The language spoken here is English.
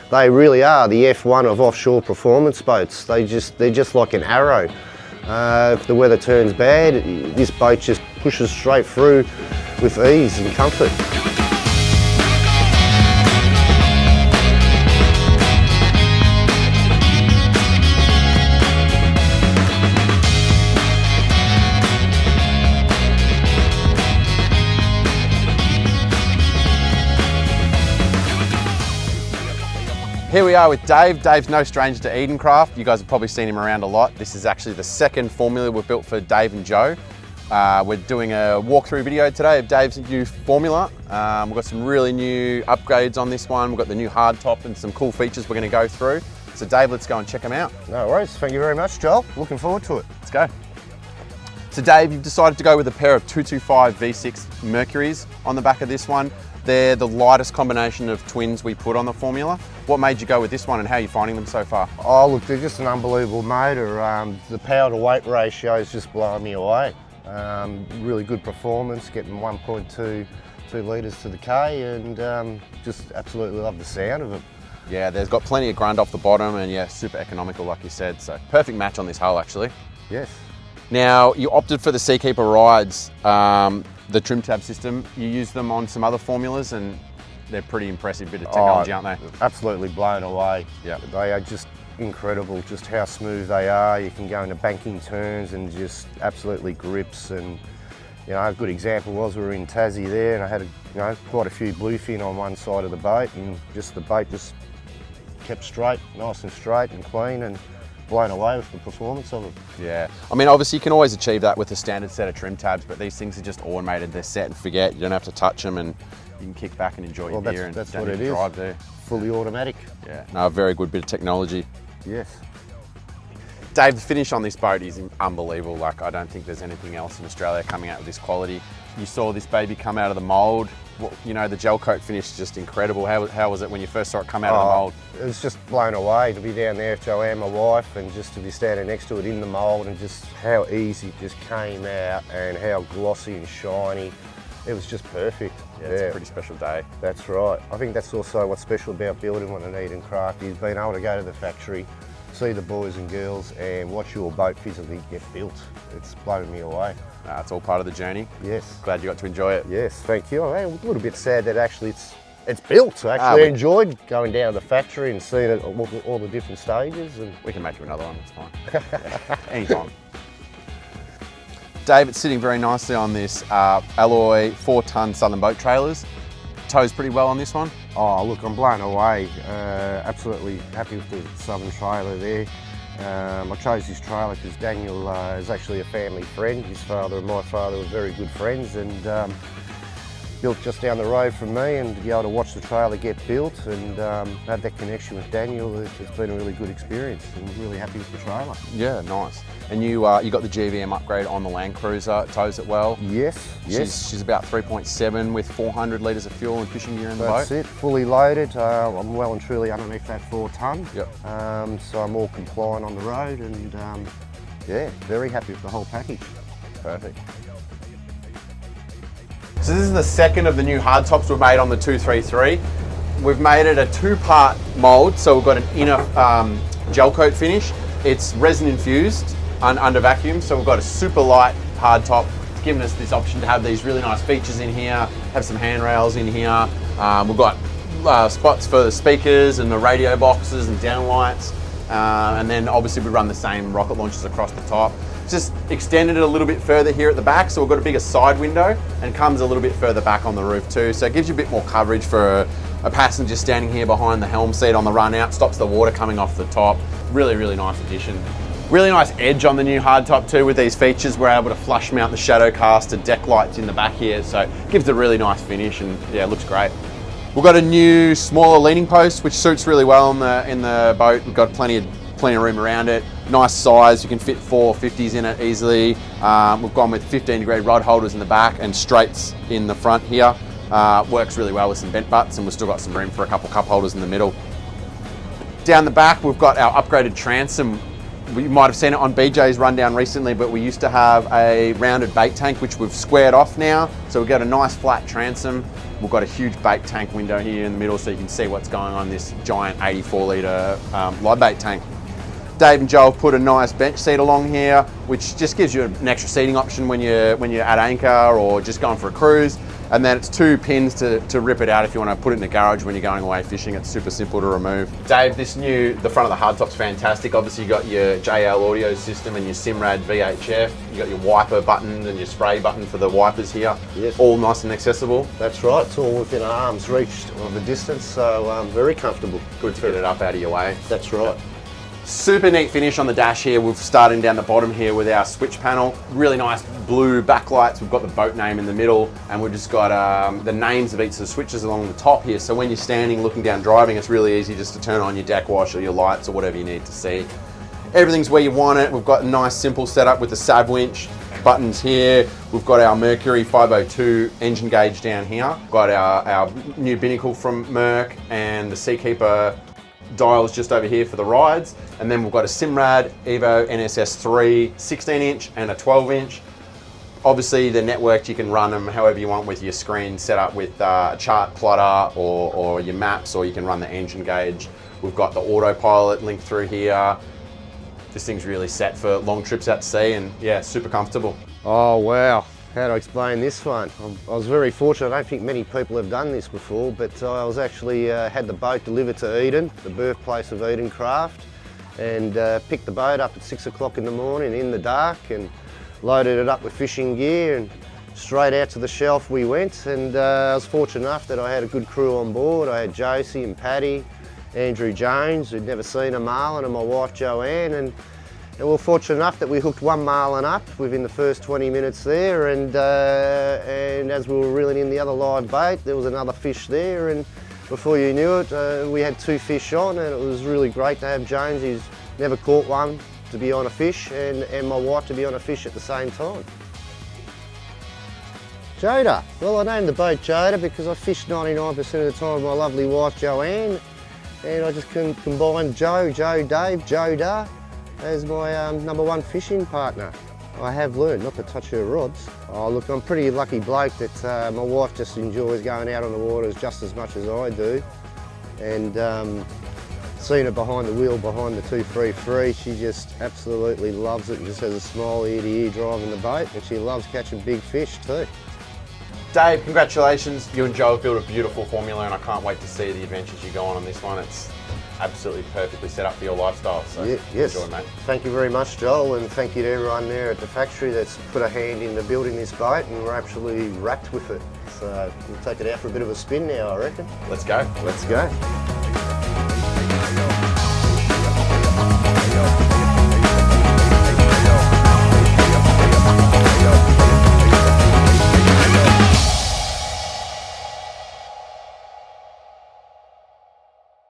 They really are the F1 of offshore performance boats. They're just like an arrow. If the weather turns bad, this boat just pushes straight through with ease and comfort. Here we are with Dave. Dave's no stranger to Edencraft. You guys have probably seen him around a lot. This is actually the second formula we've built for Dave and Joe. We're doing a walkthrough video today of Dave's new formula. We've got some really new upgrades on this one. We've got the new hardtop and some cool features we're going to go through. So Dave, let's go and check them out. No worries. Thank you very much, Joel. Looking forward to it. Let's go. So Dave, you've decided to go with a pair of 225 V6 Mercuries on the back of this one. They're the lightest combination of twins we put on the formula. What made you go with this one and how are you finding them so far? Oh look, they're just an unbelievable motor. The power to weight ratio is just blowing me away. Really good performance, getting 1.2 litres to the K, and just absolutely love the sound of it. Yeah, there's got plenty of grunt off the bottom and yeah, super economical like you said. So perfect match on this hull actually. Yes. Now, you opted for the Seakeeper rides, the trim tab system. You use them on some other formulas and they're pretty impressive bit of technology, aren't they? Absolutely blown away. Yeah. They are just incredible, just how smooth they are. You can go into banking turns and just absolutely grips. And you know, a good example was we were in Tassie there and I had quite a few bluefin on one side of the boat, and just the boat just kept straight, nice and straight and clean, and blown away with the performance of it. Yeah, I mean obviously you can always achieve that with a standard set of trim tabs, but these things are just automated. They're set and forget. You don't have to touch them and you can kick back and enjoy your beer. That's and what it is. drive there. Fully automatic. Yeah, no, a very good bit of technology. Yes. Dave, the finish on this boat is unbelievable. Like, I don't think there's anything else in Australia coming out with this quality. You saw this baby come out of the mould. You know, the gel coat finish is just incredible. How was it when you first saw it come out of the mould? It was just blown away to be down there with Joanne, my wife, and just to be standing next to it in the mould, and just how easy it just came out and how glossy and shiny. It was just perfect. Yeah, it's a pretty special day. That's right. I think that's also what's special about building one at Edencraft, is being able to go to the factory, see the boys and girls and watch your boat physically get built. It's blown me away. It's all part of the journey. Yes. Glad you got to enjoy it. Yes, thank you. I'm a little bit sad that actually it's built. I actually enjoyed going down to the factory and seeing it, all the different stages. And we can make you another one, it's fine. Yeah, anytime. Dave, it's sitting very nicely on this alloy 4-ton Southern Boat trailers. Tows pretty well on this one. Oh look, I'm blown away. Absolutely happy with the Southern trailer there. I chose this trailer because Daniel is actually a family friend. His father and my father were very good friends, and built just down the road from me, and to be able to watch the trailer get built and have that connection with Daniel, it's been a really good experience, and really happy with the trailer. Yeah, nice. And you got the GVM upgrade on the Land Cruiser. It tows it well. Yes, yes. She's about 3.7 with 400 litres of fuel and fishing gear in the boat. That's it, fully loaded. I'm well and truly underneath that 4-ton. Yep. So I'm all compliant on the road, and yeah, very happy with the whole package. Perfect. So this is the second of the new hardtops we've made on the 233. We've made it a 2-part mould, so we've got an inner gel coat finish. It's resin infused under vacuum, so we've got a super light hardtop, giving us this option to have these really nice features in here, have some handrails in here. We've got spots for the speakers and the radio boxes and downlights, and then obviously we run the same rocket launchers across the top. Just extended it a little bit further here at the back, so we've got a bigger side window, and comes a little bit further back on the roof too, so it gives you a bit more coverage for a passenger standing here behind the helm seat on the run out, stops the water coming off the top. Really, really nice addition. Really nice edge on the new hardtop too with these features. We're able to flush mount the shadow caster deck lights in the back here, so it gives it a really nice finish, and yeah, it looks great. We've got a new smaller leaning post which suits really well in the boat. We've got plenty of room around it. Nice size, you can fit 450s in it easily. We've gone with 15-degree rod holders in the back and straights in the front here. Works really well with some bent butts, and we've still got some room for a couple cup holders in the middle. Down the back we've got our upgraded transom. You might have seen it on BJ's rundown recently, but we used to have a rounded bait tank which we've squared off now. So we've got a nice flat transom. We've got a huge bait tank window here in the middle so you can see what's going on in this giant 84 litre live bait tank. Dave and Joel put a nice bench seat along here, which just gives you an extra seating option when you're at anchor or just going for a cruise. And then it's 2 pins to rip it out if you want to put it in the garage when you're going away fishing. It's super simple to remove. Dave, the front of the hardtop's fantastic. Obviously you got your JL audio system and your Simrad VHF. You got your wiper button and your spray button for the wipers here. Yes. All nice and accessible. That's right, it's all within arm's reach of the distance, so very comfortable. Good to get it up out of your way. That's right. Super neat finish on the dash here. We're starting down the bottom here with our switch panel. Really nice blue backlights. We've got the boat name in the middle, and we've just got the names of each of the switches along the top here. So when you're standing looking down driving, it's really easy just to turn on your deck wash or your lights or whatever you need to see. Everything's where you want it. We've got a nice simple setup with the sab winch, buttons here. We've got our Mercury 502 engine gauge down here. We've got our new binnacle from Merc and the Seakeeper dials just over here for the rides, and then we've got a Simrad Evo NSS3 16-inch and a 12-inch. Obviously the network, you can run them however you want with your screen set up with a chart plotter or your maps, or you can run the engine gauge. We've got the autopilot linked through here. This thing's really set for long trips out to sea, and yeah, super comfortable. Oh wow, how to explain this one? I was very fortunate. I don't think many people have done this before, but I was actually had the boat delivered to Eden, the birthplace of Edencraft, and picked the boat up at 6 o'clock in the morning in the dark and loaded it up with fishing gear, and straight out to the shelf we went. And I was fortunate enough that I had a good crew on board. I had Josie and Paddy, Andrew Jones, who'd never seen a marlin, and my wife Joanne, and we were fortunate enough that we hooked 1 marlin up within the first 20 minutes there, and as we were reeling in the other live bait, there was another fish there, and before you knew it, we had 2 fish on, and it was really great to have Jones, who's never caught one, to be on a fish, and my wife to be on a fish at the same time. Joda. Well, I named the boat Joda because I fished 99% of the time with my lovely wife Joanne, and I just combined Joe, Dave, Joda as my #1 fishing partner. I have learned not to touch her rods. Oh look, I'm a pretty lucky bloke that my wife just enjoys going out on the waters just as much as I do, and seeing her behind the wheel behind the 233, she just absolutely loves it and just has a smile ear to ear driving the boat, and she loves catching big fish too. Dave, congratulations. You and Joe have built a beautiful formula, and I can't wait to see the adventures you go on this one. It's absolutely perfectly set up for your lifestyle, so yes. Enjoy, mate. Thank you very much, Joel, and thank you to everyone there at the factory that's put a hand into building this boat, and we're absolutely wrapped with it. So we'll take it out for a bit of a spin now, I reckon. Let's go. Let's go.